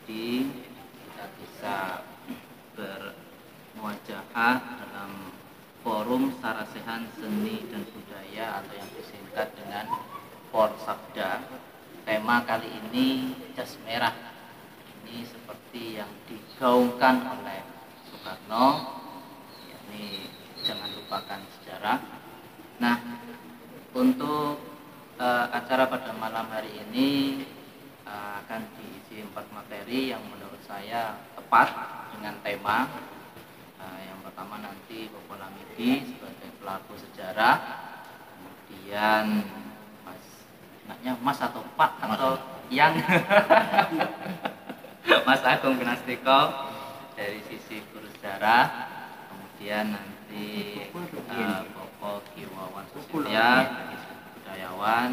Midi kita bisa bermuajahah dalam forum Sarasehan Seni dan Budaya atau yang disingkat dengan Porsabda. Tema kali ini jas merah. Ini seperti yang digaungkan oleh Soekarno, yakni jangan lupakan sejarah. Nah, untuk acara pada malam hari ini akan diisi 4 materi yang menurut saya tepat dengan tema. Yang pertama nanti Popola Midi sebagai pelaku sejarah, kemudian Mas atau Pak atau yang Mas Agung Gunastiko dari sisi guru sejarah, kemudian nanti Popo Kiwawan Susilya dari sisi budayawan,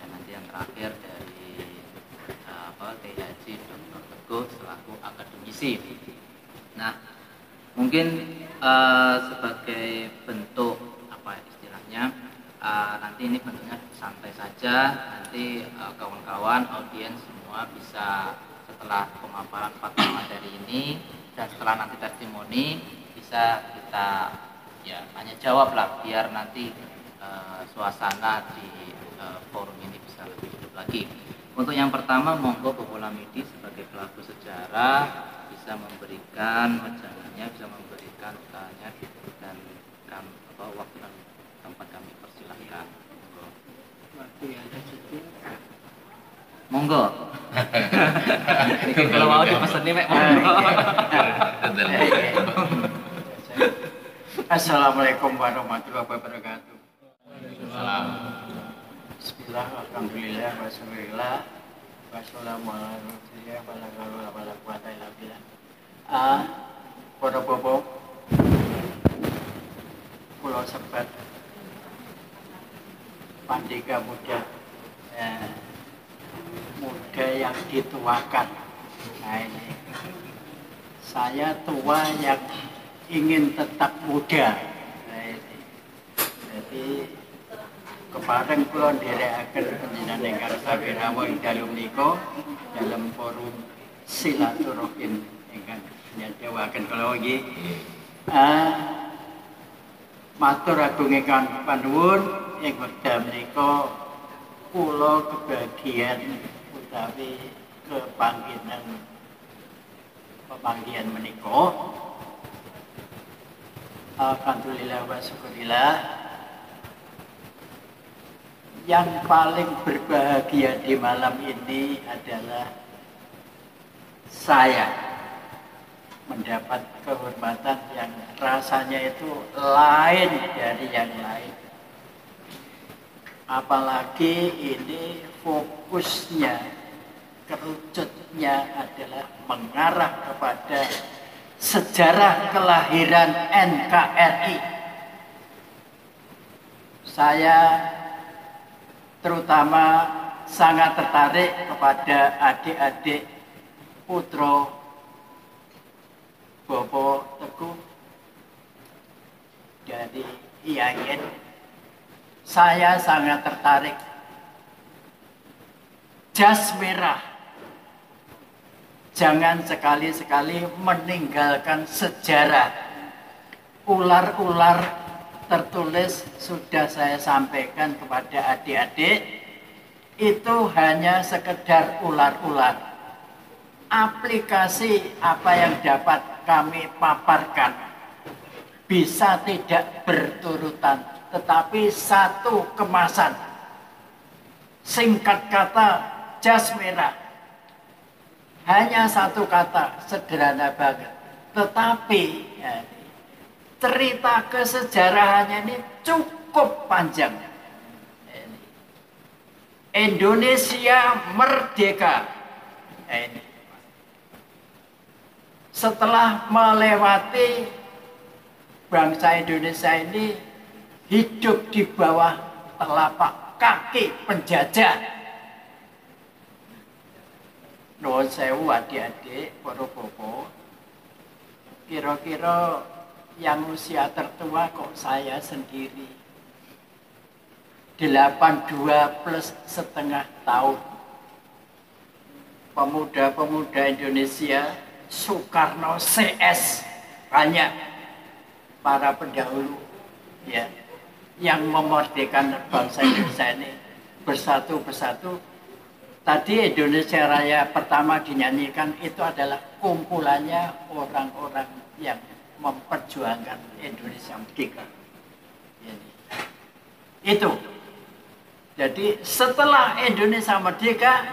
dan nanti yang terakhir dari Kiai Haji Dr. Teguh selaku akademisi. Nah, mungkin sebagai bentuk apa istilahnya, nanti ini bentuknya santai saja. Nanti kawan-kawan audiens semua bisa setelah pemaparan 4 materi ini dan setelah nanti testimoni bisa kita tanya jawab lah, biar nanti suasana di forum ini bisa lebih hidup lagi. Untuk yang pertama, monggo Popola Midi sebagai pelaku sejarah bisa memberikan wajangannya, bisa memberikan tanya dan waktu dan tempat kami persilahkan. Waktu yang ada situ. Monggo. Kalau mau dipesan nih, Mek. Monggo. Assalamualaikum warahmatullahi wabarakatuh. Bismillah, alhamdulillah, wassalamualaikum warahmatullahi wabarakatuh. Para bobo, Pulau Sebat, Pandega muda, muda yang dituakan. Nah ini, saya tua yang ingin tetap muda. Nah ini, jadi kemarin kula nderekaken panjenengan ingkang sami rawuh ing dalem menika dalam forum silaturahim ingkang nyadewaken kula nggih. Matur agung ingkang panuwun ing wekdal menika kula kebagian utawi pepanggihan menika. Alhamdulillah wa syukurillah. Yang paling berbahagia di malam ini adalah saya mendapat kehormatan yang rasanya itu lain dari yang lain. Apalagi ini fokusnya, kerucutnya adalah mengarah kepada sejarah kelahiran NKRI. Saya terutama sangat tertarik kepada adik-adik putra Bapak Teguh dari IAIN. Saya sangat tertarik. Jas merah. Jangan sekali-sekali meninggalkan sejarah. Ular-ular tertulis sudah saya sampaikan kepada adik-adik, itu hanya sekedar ular-ular. Aplikasi apa yang dapat kami paparkan bisa tidak berturutan, tetapi satu kemasan. Singkat kata, jas merah. Hanya satu kata, sederhana banget. Tetapi cerita kesejarahannya ini cukup panjang. Indonesia merdeka. Setelah melewati bangsa Indonesia ini hidup di bawah telapak kaki penjajah. Nuwun sewu adik-adik, para bobo. Kira-kira yang usia tertua kok saya sendiri. 82 plus setengah tahun. pemuda-pemuda Indonesia, Soekarno CS, banyak para pendahulu ya yang memerdekakan bangsa Indonesia ini bersatu. Tadi Indonesia Raya pertama dinyanyikan itu adalah kumpulannya orang-orang yang memperjuangkan Indonesia merdeka. Itu. Jadi setelah Indonesia merdeka,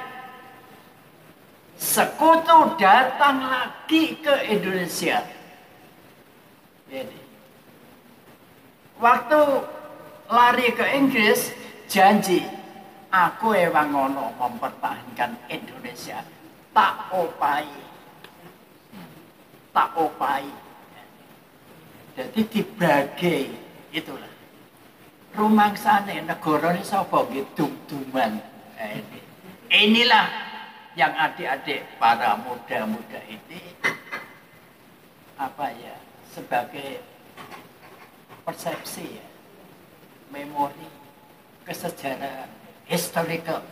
sekutu datang lagi ke Indonesia. Jadi, waktu lari ke Inggris, janji, aku emang ngono mempertahankan Indonesia. Tak opai. Jadi dibagi, itulah. Rumangsane negara ini sapa nggih dum-duman. Inilah yang adik-adik para muda-muda ini apa ya, sebagai persepsi ya, memori, kesejarahan, historical.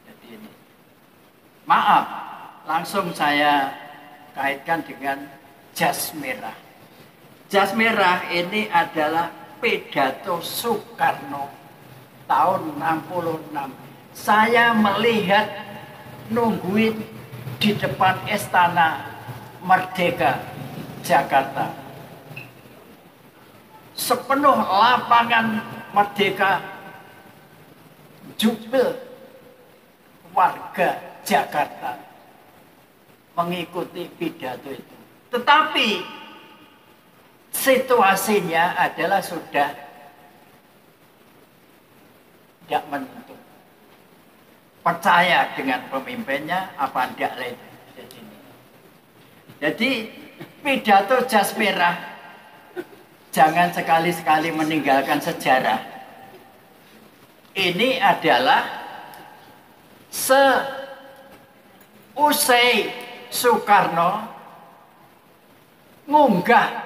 Jadi ini. Maaf, langsung saya kaitkan dengan jas merah. Jas merah ini adalah pidato Soekarno tahun 66. Saya melihat nungguin di depan Istana Merdeka Jakarta. Sepenuh lapangan Merdeka jubel warga Jakarta mengikuti pidato itu. Tetapi situasinya adalah sudah tidak menentu. Percaya dengan pemimpinnya apa tidak lagi. Jadi pidato jas merah jangan sekali-sekali meninggalkan sejarah. Ini adalah seusai Soekarno ngunggah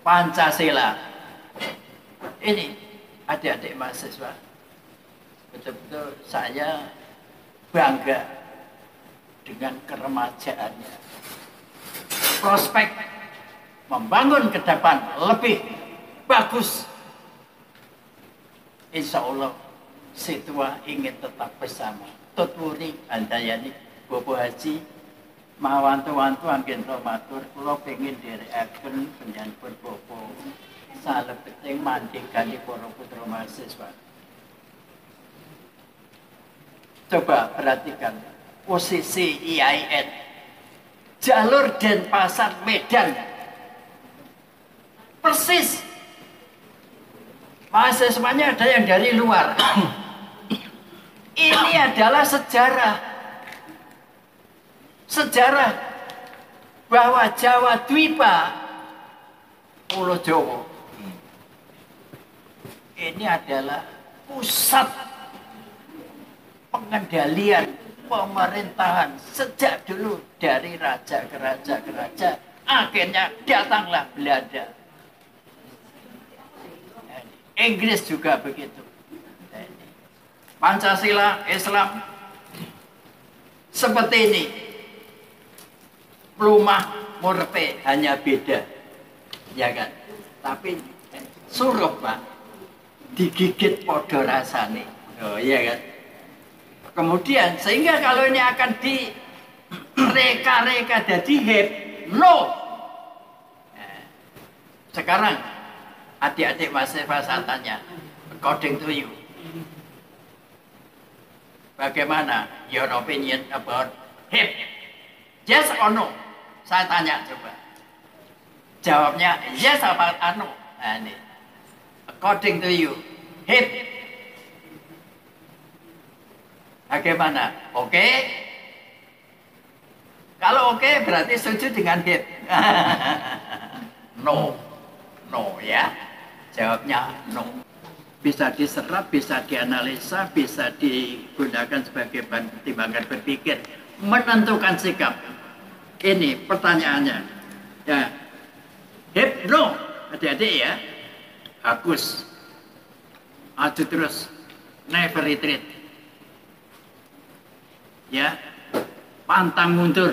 Pancasila. Ini adik-adik mahasiswa, betul-betul saya bangga dengan keremajaannya. Prospek membangun ke depan lebih bagus. Insya Allah situa ingin tetap bersama. Tuturi andayani Bobo Haji mawantu-wantu angin matur kula pengin dherekaken penyanpun Bobo salebeting mandhegani para putra mahasiswa. Coba perhatikan posisi IAIN, jalur Denpasar Medan, persis mahasiswanya ada yang dari luar. Ini adalah sejarah bahwa Jawa Dwipa, Pulau Jawa, ini adalah pusat pengendalian pemerintahan sejak dulu dari raja ke raja. Akhirnya datanglah Belanda. Inggris juga begitu. Pancasila, Islam seperti ini. Plumah murpe hanya beda, ya kan? Tapi suruh Pak, digigit podo rasane, oh iya kan? Kemudian sehingga kalau ini akan direka-reka jadi hip, no. Nah, sekarang adik-adik mahasiswa saya tanya, according to you, bagaimana your opinion about hip? Yes or no? Saya tanya coba. Jawabnya yes apa no? Nah, ini. According to you, hip. Bagaimana? Oke? Kalau oke berarti setuju dengan hip. No. No ya. Jawabnya no. Bisa diserap, bisa dianalisa, bisa digunakan sebagai bahan pertimbangan berpikir, menentukan sikap. Ini pertanyaannya. Ya, hip no, adik-adik ya, bagus. Aju terus, never retreat. Ya, pantang mundur.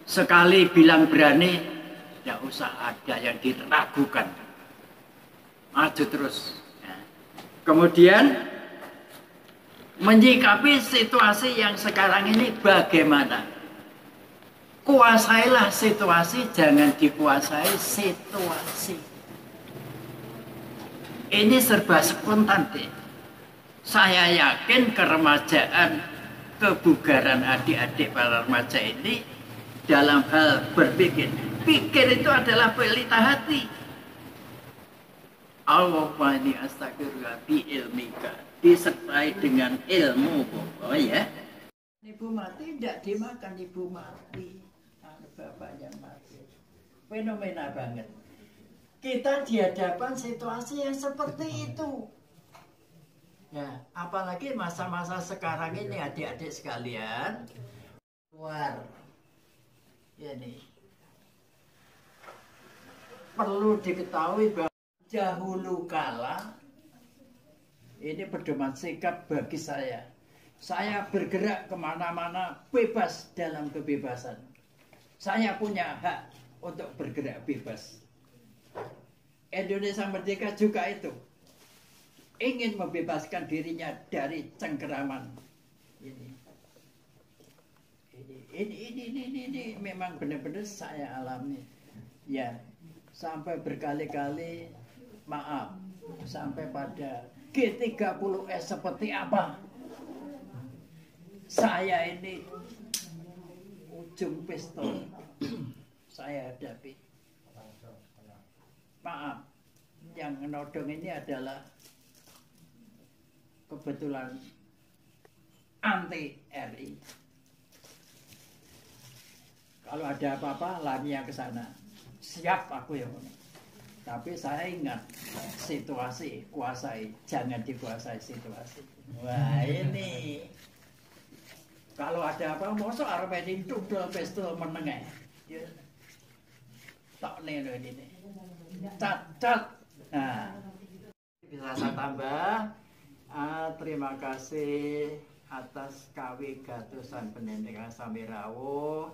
Sekali bilang berani, tidak usah ada yang diragukan. Maju terus. Ya. Kemudian menyikapi situasi yang sekarang ini bagaimana? Kuasailah situasi, jangan dikuasai situasi. Ini serba spontan deh. Saya yakin keremajaan, kebugaran adik-adik para remaja ini dalam hal berpikir. Pikir itu adalah pelita hati. Allahumma inni astagfiruka bi ilmika. Disertai dengan ilmu. Oh ya. Ibu mati tidak dimakan, ibu mati. Bapaknya mati. Fenomena banget. Kita di hadapan situasi yang seperti itu. Ya, apalagi masa-masa sekarang ini adik-adik sekalian, luar ini perlu diketahui bahwa dahulu kala ini pedoman sikap bagi saya. Saya bergerak kemana-mana bebas dalam kebebasan. Saya punya hak untuk bergerak bebas. Indonesia Merdeka juga itu. Ingin membebaskan dirinya dari cengkeraman. Ini memang benar-benar saya alami. Ya, sampai berkali-kali maaf, sampai pada G30S seperti apa? Saya ini ujung pistol saya hadapi. Maaf, yang menodong ini adalah kebetulan anti RI. Kalau ada apa-apa larinya ke sana. Siap aku yang ini. Tapi saya ingat situasi kuasai, jangan dikuasai situasi. Wah ini kalau ada apa mosok arep didudul pistol menengah. Ya. Tak neno ini. Cacat. Nah, bisa saya tambah. Terima kasih atas kawigatosan pendidikan Samirawo.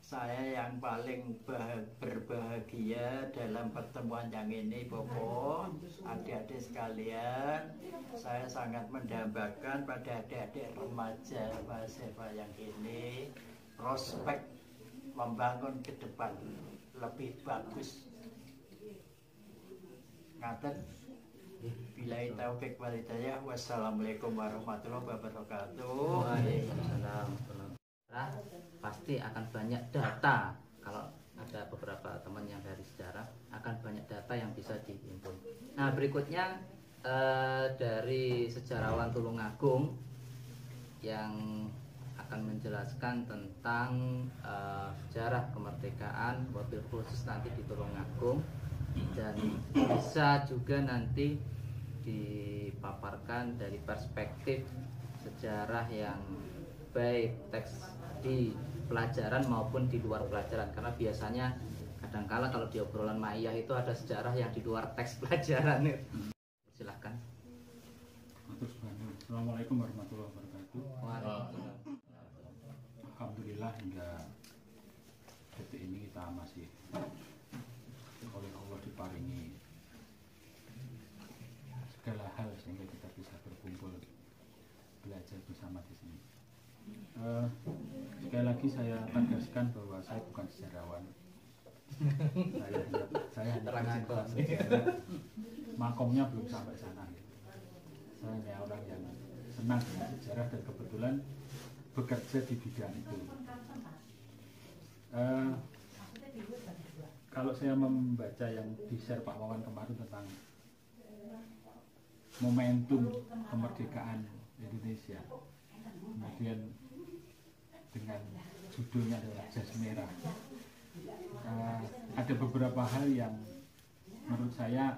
Saya yang paling berbahagia dalam pertemuan yang ini, Bopo, adik-adik sekalian. Saya sangat mendambakan pada adik-adik remaja mahasiswa yang ini prospek membangun ke depan lebih bagus. Ngaten. Billahi taufik wal hidayah. Wassalamualaikum warahmatullahi wabarakatuh. Waalaikumsalam. Pasti akan banyak data. Kalau ada beberapa teman yang dari sejarah, akan banyak data yang bisa dihimpun. Nah, berikutnya dari sejarawan Tulungagung yang akan menjelaskan tentang sejarah kemerdekaan, wabil khusus nanti di Tulungagung, dan bisa juga nanti dipaparkan dari perspektif sejarah yang baik teks di pelajaran maupun di luar pelajaran, karena biasanya kadangkala kalau di obrolan Ma'iyah itu ada sejarah yang di luar teks pelajaran. Silahkan. Assalamualaikum warahmatullahi wabarakatuh. Alhamdulillah hingga detik ini kita masih oleh Allah diparingi segala hal sehingga kita bisa berkumpul belajar bersama di sini. Sekali lagi saya tegaskan bahwa saya bukan sejarawan. Saya hanya pencinta sejarah. Makomnya belum sampai sana. Saya hanya orang yang senang dengan sejarah dan kebetulan bekerja di bidang itu. Kalau saya membaca yang di-share Pak Wawan kemarin tentang momentum kemerdekaan Indonesia, kemudian dengan judulnya adalah Jas Merah, ada beberapa hal yang menurut saya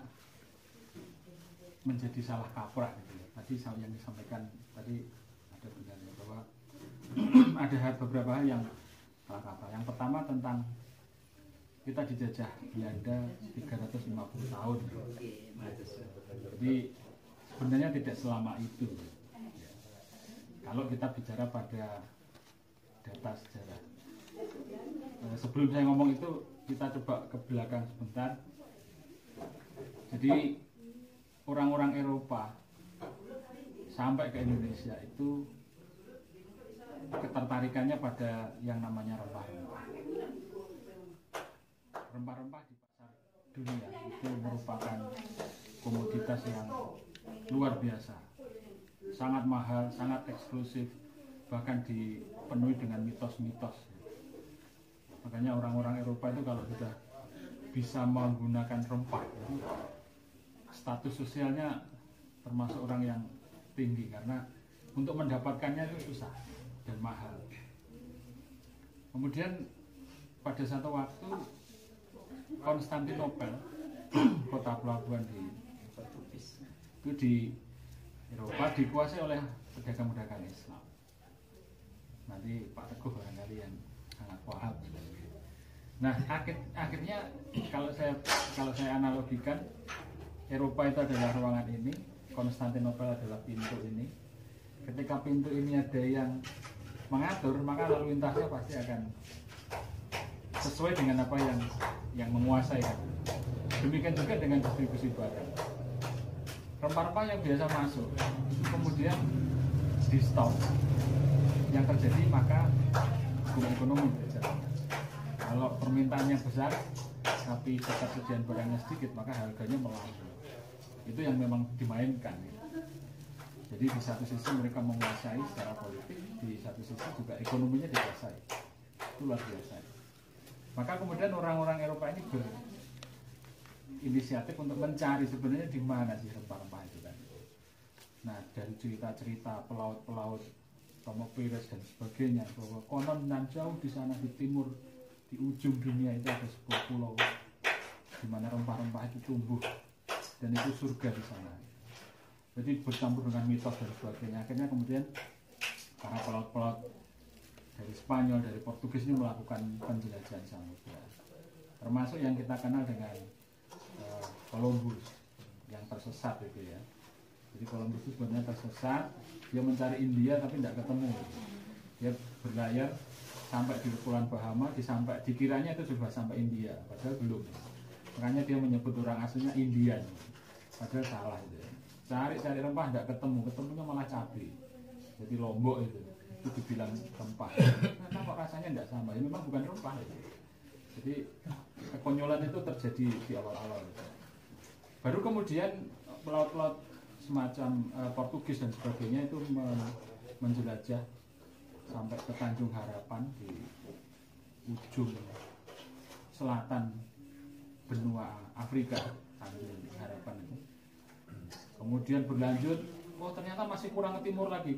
menjadi salah kaprah gitu ya. Tadi yang disampaikan tadi ada benarnya bahwa ada beberapa hal yang salah kaprah. Yang pertama tentang kita dijajah Belanda 350 tahun. Jadi sebenarnya tidak selama itu. kalau kita bicara pada data sejarah. Sebelum saya ngomong itu, kita coba ke belakang sebentar. Jadi orang-orang Eropa sampai ke Indonesia itu ketertarikannya pada yang namanya rempah-rempah. Rempah-rempah di pasar dunia itu merupakan komoditas yang luar biasa, sangat mahal, sangat eksklusif, bahkan dipenuhi dengan mitos-mitos. Makanya orang-orang Eropa itu kalau sudah bisa menggunakan rempah, itu status sosialnya termasuk orang yang tinggi, karena untuk mendapatkannya itu susah dan mahal. Kemudian pada satu waktu Konstantinopel, kota pelabuhan di Portugis, itu di Eropa dikuasai oleh pedagang-pedagang Islam. Nanti Pak Teguh barangkali yang sangat paham. Nah, akhirnya kalau saya analogikan, Eropa itu adalah ruangan ini, Konstantinopel adalah pintu ini. Ketika pintu ini ada yang mengatur, maka lalu lintasnya pasti akan sesuai dengan apa yang menguasai. Demikian juga dengan distribusi barang. Rempah-rempah yang biasa masuk itu kemudian di stop. Yang terjadi maka hukum ekonomi berjalan. Kalau permintaannya besar tapi ketersediaan barangnya sedikit, maka harganya melambung. Itu yang memang dimainkan. Jadi di satu sisi mereka menguasai secara politik, di satu sisi juga ekonominya dikuasai. Itu luar biasa. Maka kemudian orang-orang Eropa ini berinisiatif untuk mencari sebenarnya di mana sih rempah-rempah itu kan. Nah, dari cerita-cerita pelaut-pelaut Tomo Pires dan sebagainya, bahwa konon nan jauh di sana di timur, di ujung dunia itu ada sebuah pulau di mana rempah-rempah itu tumbuh dan itu surga di sana. Jadi bercampur dengan mitos dan sebagainya. Akhirnya kemudian para pelaut-pelaut dari Spanyol, dari Portugis ini melakukan penjelajahan samudra. Termasuk yang kita kenal dengan Columbus yang tersesat itu ya. Jadi Columbus itu sebenarnya tersesat, dia mencari India tapi tidak ketemu. Dia berlayar sampai di Kepulauan Bahama, dikiranya itu sudah sampai India, padahal belum. Makanya dia menyebut orang aslinya Indian, padahal salah itu ya. Cari rempah tidak ketemunya malah cabai. Jadi Lombok itu dibilang rempah. Karena kok rasanya tidak sama, ya memang bukan rempah itu. Jadi kekonyolan itu terjadi di awal-awal. Baru kemudian pelaut-pelaut semacam Portugis dan sebagainya itu menjelajah sampai ke Tanjung Harapan di ujung selatan benua Afrika, Tanjung Harapan itu. Kemudian berlanjut, ternyata masih kurang ke timur lagi.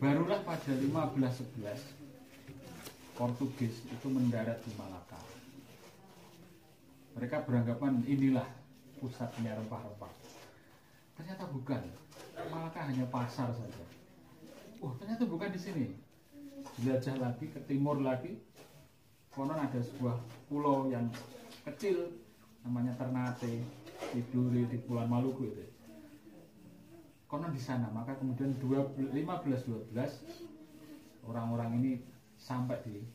Barulah pada 1511 Portugis itu mendarat di Malaka. Mereka beranggapan inilah pusatnya rempah-rempah. Ternyata bukan. Malaka hanya pasar saja. Ternyata bukan di sini. Jelajah lagi ke timur lagi. Konon ada sebuah pulau yang kecil namanya Ternate, Tidore di Kepulauan Maluku itu. Konon di sana. Maka kemudian 1512 orang-orang ini sampai di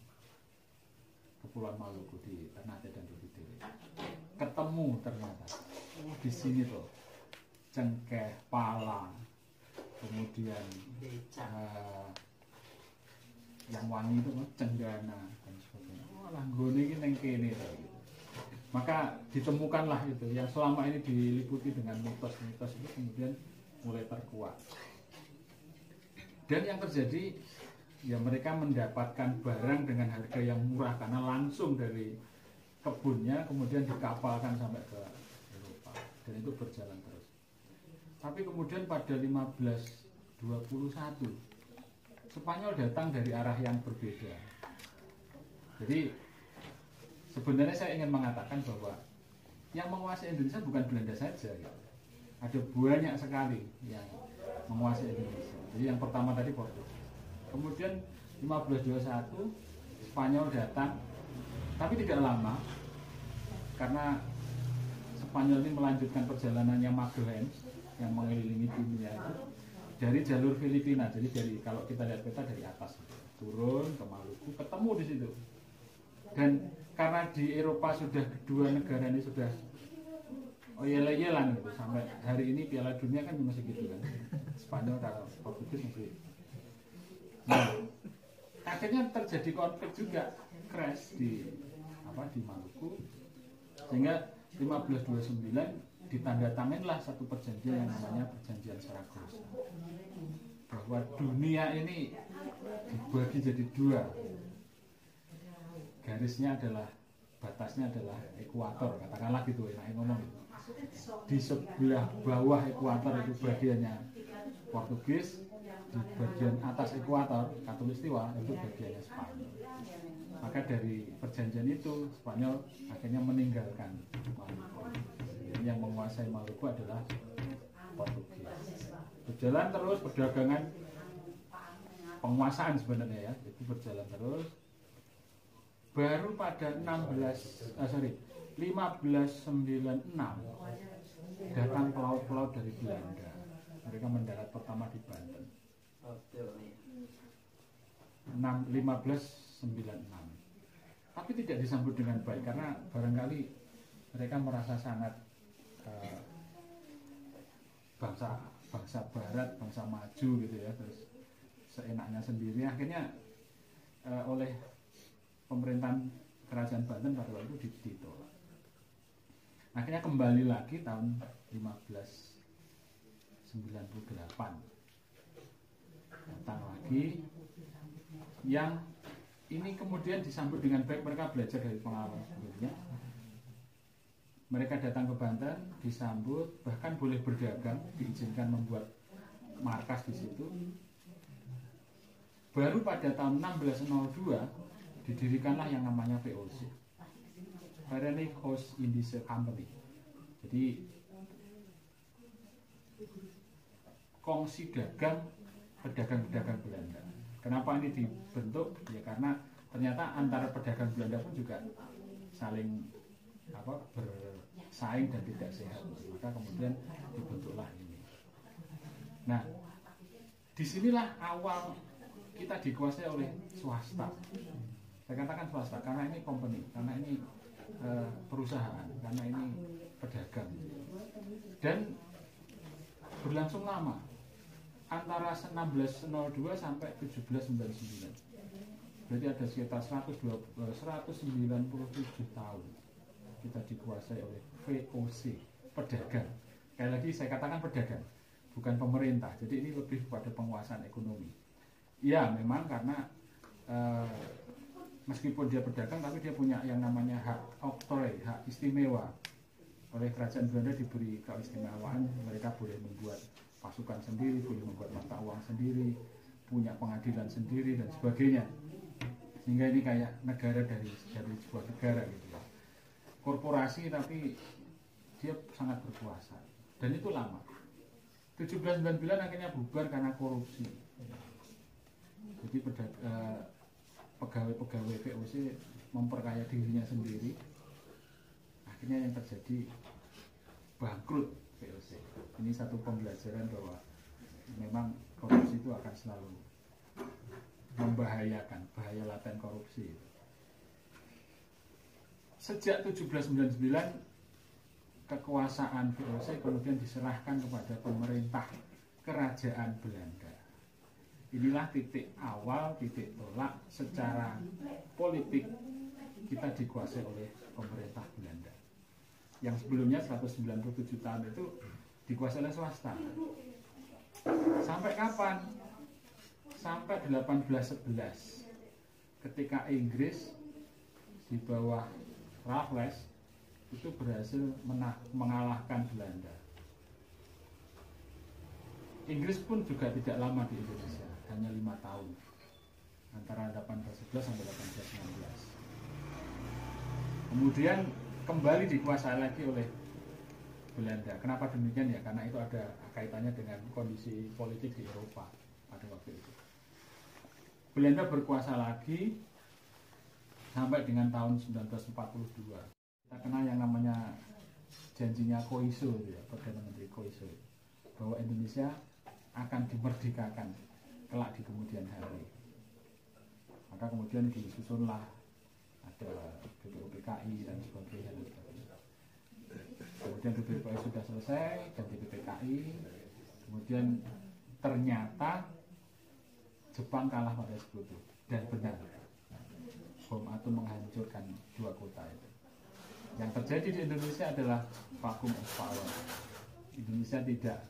Kepulauan Maluku di Ternate dan Tidore. Ketemu ternyata di sini tuh cengkeh, pala, kemudian yang wangi itu cenggana dan sebagainya. Langgone ini neng kene gitu. Maka ditemukanlah itu yang selama ini diliputi dengan mitos-mitos itu kemudian mulai terkuat. Dan yang terjadi ya mereka mendapatkan barang dengan harga yang murah karena langsung dari kebunnya kemudian dikapalkan sampai ke Eropa dan itu berjalan terus. Tapi kemudian pada 1521 Spanyol datang dari arah yang berbeda. Jadi sebenarnya saya ingin mengatakan bahwa yang menguasai Indonesia bukan Belanda saja gitu. Ada banyak sekali yang menguasai Indonesia. Jadi yang pertama tadi Portugis. Kemudian 1521 Spanyol datang, tapi tidak lama karena Spanyol ini melanjutkan perjalanannya Magellan yang mengelilingi dunia itu. dari jalur Filipina. Jadi dari kalau kita lihat peta dari atas turun ke Maluku, ketemu di situ. Dan karena di Eropa sudah kedua negara ini sudah oyel-oyelan gitu, sampai hari ini Piala Dunia kan masih gitu kan. Spanyol atau Portugis masih. Nah, akhirnya terjadi konflik juga crash di Maluku, sehingga 1529 ditandatanganlah satu perjanjian yang namanya Perjanjian Saragossa, bahwa dunia ini dibagi jadi dua, garisnya adalah, batasnya adalah ekuator, katakanlah gitu, enak ngomong gitu. Di sebelah bawah ekuator itu bagiannya Portugis, di bagian atas ekuator Katulistiwa itu bagiannya Spanyol. Maka dari perjanjian itu Spanyol akhirnya meninggalkan Maluku. Yang menguasai Maluku adalah Portugis. Berjalan terus perdagangan, penguasaan sebenarnya ya, itu berjalan terus. Baru pada 1596 datang pelaut-pelaut dari Belanda. Mereka mendarat pertama di Banten. 1596. Tapi tidak disambut dengan baik karena barangkali mereka merasa sangat bangsa barat, bangsa maju gitu ya, terus seenaknya sendiri. Akhirnya oleh pemerintahan kerajaan Banten pada waktu itu ditolak. Akhirnya kembali lagi tahun 1598 datang lagi, yang ini kemudian disambut dengan baik. Mereka belajar dari pengalaman sebelumnya. Mereka datang ke Banten, disambut, bahkan boleh berdagang, diizinkan membuat markas di situ. Baru pada tahun 1602 didirikanlah yang namanya VOC, Verenigd Oost-Indische Company. Jadi kongsi dagang pedagang-pedagang Belanda. Kenapa ini dibentuk? Ya karena ternyata antara pedagang Belanda pun juga saling bersaing dan tidak sehat. Maka kemudian dibentuklah ini. Nah, disinilah awal kita dikuasai oleh swasta. Saya katakan swasta karena ini company, karena ini perusahaan, karena ini pedagang. Dan berlangsung lama, antara 1602 sampai 1799. Berarti ada sekitar 197 tahun kita dikuasai oleh VOC, pedagang. Sekali lagi saya katakan pedagang, bukan pemerintah. Jadi ini lebih kepada penguasaan ekonomi. Ya memang karena meskipun dia pedagang, tapi dia punya yang namanya hak oktroi, hak istimewa. Oleh kerajaan Belanda diberi keistimewaan, mereka boleh membuat pasukan sendiri, boleh membuat mata uang sendiri, punya pengadilan sendiri dan sebagainya. Sehingga ini kayak negara dari sebuah negara gitu ya. Korporasi tapi dia sangat berkuasa. Dan itu lama. 1799 akhirnya bubar karena korupsi. Jadi pegawai-pegawai VOC memperkaya dirinya sendiri. Akhirnya yang terjadi bangkrut VOC. Ini satu pembelajaran bahwa memang korupsi itu akan selalu membahayakan, bahaya laten korupsi. Sejak 1799 kekuasaan VOC kemudian diserahkan kepada pemerintah kerajaan Belanda. Inilah titik awal, titik tolak secara politik kita dikuasai oleh pemerintah Belanda. Yang sebelumnya 197 tahun itu dikuasai oleh swasta. Sampai kapan? Sampai 1811 ketika Inggris di bawah Raffles itu berhasil mengalahkan Belanda. Inggris pun juga tidak lama di Indonesia, hanya 5 tahun, antara 1811 sampai 1816. Kemudian kembali dikuasai lagi oleh Belanda. Kenapa demikian ya? Karena itu ada kaitannya dengan kondisi politik di Eropa pada waktu itu. Belanda berkuasa lagi sampai dengan tahun 1942. Kita kenal yang namanya janjinya Koiso, ya, Perdana Menteri Koiso, bahwa Indonesia akan dimerdekakan kelak di kemudian hari. Maka kemudian disusunlah ada BPUPKI dan sebagainya. Kemudian BPUPKI sudah selesai dan BPUPKI, kemudian ternyata Jepang kalah pada Sekutu, dan benar bom atom menghancurkan 2 kota itu. Yang terjadi di Indonesia adalah vacuum of power. Indonesia tidak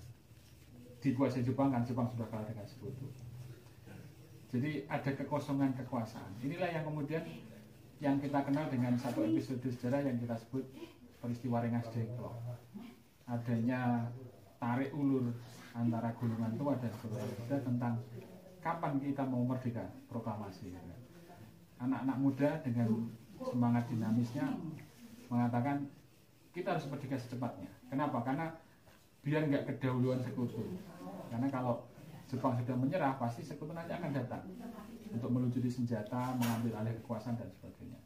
dikuasai Jepang, kan Jepang sudah kalah dengan Sekutu. Jadi ada kekosongan kekuasaan. Inilah yang kemudian yang kita kenal dengan satu episode sejarah yang kita sebut peristiwa Rengas Dengklok. Adanya tarik ulur antara golongan tua dan golongan muda tentang kapan kita mau merdeka, proklamasi. Anak-anak muda dengan semangat dinamisnya mengatakan kita harus merdeka secepatnya. Kenapa? Karena biar nggak kedahuluan Sekutu. Karena kalau Jepang sudah menyerah, pasti Sekutu nanti akan datang untuk meluncuri senjata, mengambil alih kekuasaan dan sebagainya.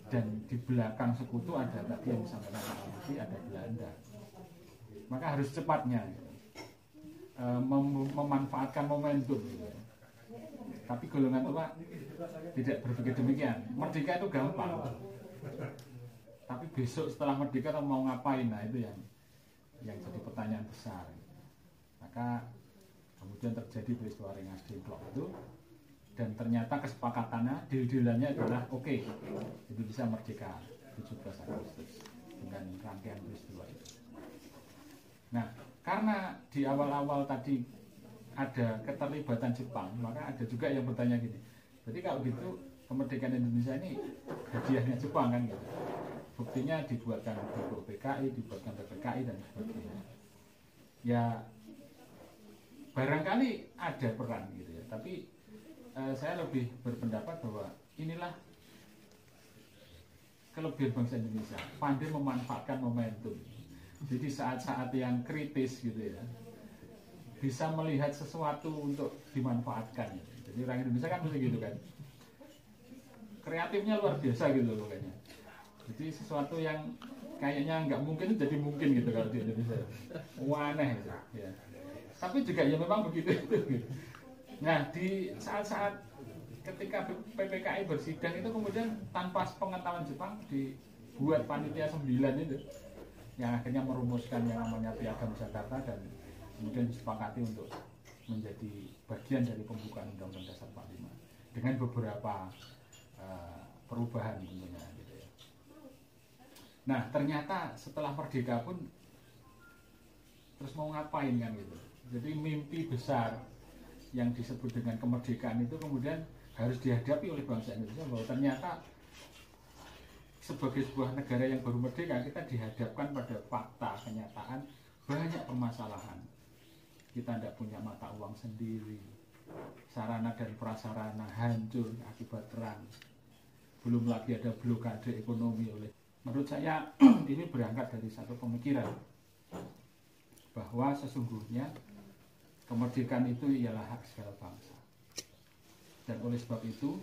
Dan di belakang Sekutu ada tadi yang disampaikan Pak Almasi, ada Belanda. Maka harus cepatnya memanfaatkan momentum. Tapi golongan tua tidak berpikir demikian. Merdeka itu gampang. Tapi besok setelah merdeka mau ngapain? Nah itu yang jadi pertanyaan besar. Maka kemudian terjadi peristiwa Rengas Dengklok itu, dan ternyata kesepakatannya, deal-dealannya adalah oke, Indonesia merdeka 17 Agustus dengan rangkaian peristiwa itu. Nah, karena di awal-awal tadi ada keterlibatan Jepang, maka ada juga yang bertanya gini, jadi kalau gitu kemerdekaan Indonesia ini hadiahnya Jepang kan gitu. Buktinya dibuatkan BPUPKI, dibuatkan PPKI dan sebagainya. Ya barangkali ada peran gitu ya, tapi saya lebih berpendapat bahwa inilah kelebihan bangsa Indonesia, pandai memanfaatkan momentum. Jadi saat-saat yang kritis gitu ya, bisa melihat sesuatu untuk dimanfaatkan. Jadi orang Indonesia kan mesti gitu kan, kreatifnya luar biasa gitu loh kayaknya. Jadi sesuatu yang kayaknya nggak mungkin itu jadi mungkin gitu kalau di Indonesia. Aneh gitu ya. Tapi juga ya memang begitu gitu. Nah di saat-saat ketika PPKI bersidang itu kemudian tanpa pengetahuan Jepang dibuat panitia 9 itu yang akhirnya merumuskan yang namanya Piagam Jakarta dan kemudian disepakati untuk menjadi bagian dari pembukaan Undang-Undang Dasar 45 dengan beberapa perubahan tentunya gitu ya. Nah ternyata setelah merdeka pun terus mau ngapain kan gitu. Jadi mimpi besar yang disebut dengan kemerdekaan itu kemudian harus dihadapi oleh bangsa Indonesia, bahwa ternyata sebagai sebuah negara yang baru merdeka kita dihadapkan pada fakta kenyataan banyak permasalahan. Kita tidak punya mata uang sendiri, sarana dan prasarana hancur akibat perang, belum lagi ada blokade ekonomi oleh. Menurut saya ini berangkat dari satu pemikiran bahwa sesungguhnya kemerdekaan itu ialah hak segala bangsa, dan oleh sebab itu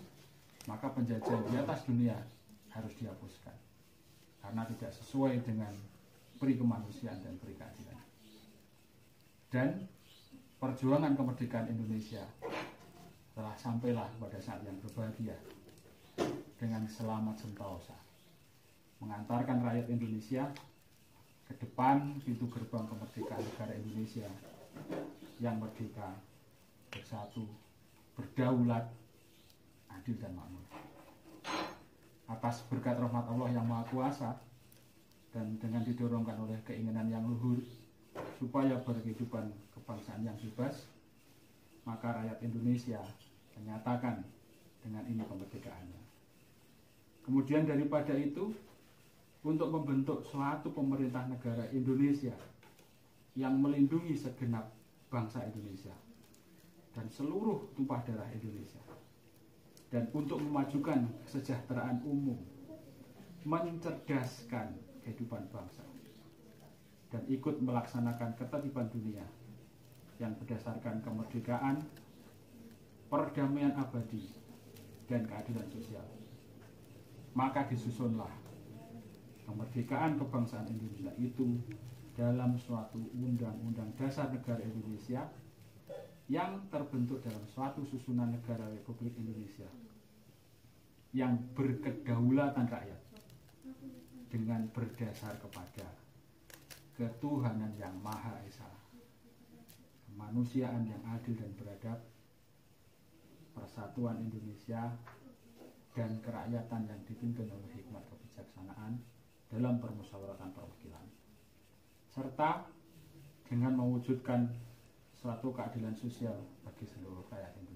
maka penjajahan di atas dunia harus dihapuskan karena tidak sesuai dengan peri kemanusiaan dan peri keadilan. Dan perjuangan kemerdekaan Indonesia telah sampailah pada saat yang berbahagia dengan selamat sentosa, mengantarkan rakyat Indonesia ke depan pintu gerbang kemerdekaan negara Indonesia yang merdeka, bersatu, berdaulat, adil dan makmur. Atas berkat rahmat Allah yang Maha Kuasa dan dengan didorongkan oleh keinginan yang luhur supaya berkehidupan kebangsaan yang bebas, maka rakyat Indonesia menyatakan dengan ini kemerdekaannya. Kemudian daripada itu, untuk membentuk suatu pemerintah negara Indonesia yang melindungi segenap bangsa Indonesia dan seluruh tumpah darah Indonesia, dan untuk memajukan kesejahteraan umum, mencerdaskan kehidupan bangsa, dan ikut melaksanakan ketertiban dunia yang berdasarkan kemerdekaan, perdamaian abadi, dan keadilan sosial. Maka disusunlah kemerdekaan kebangsaan Indonesia itu dalam suatu undang-undang dasar negara Indonesia yang terbentuk dalam suatu susunan negara Republik Indonesia yang berkedaulatan rakyat dengan berdasar kepada ketuhanan yang Maha Esa, kemanusiaan yang adil dan beradab, persatuan Indonesia, dan kerakyatan yang dipimpin oleh hikmat kebijaksanaan dalam permusyawaratan perwakilan, serta dengan mewujudkan suatu keadilan sosial bagi seluruh rakyat Indonesia.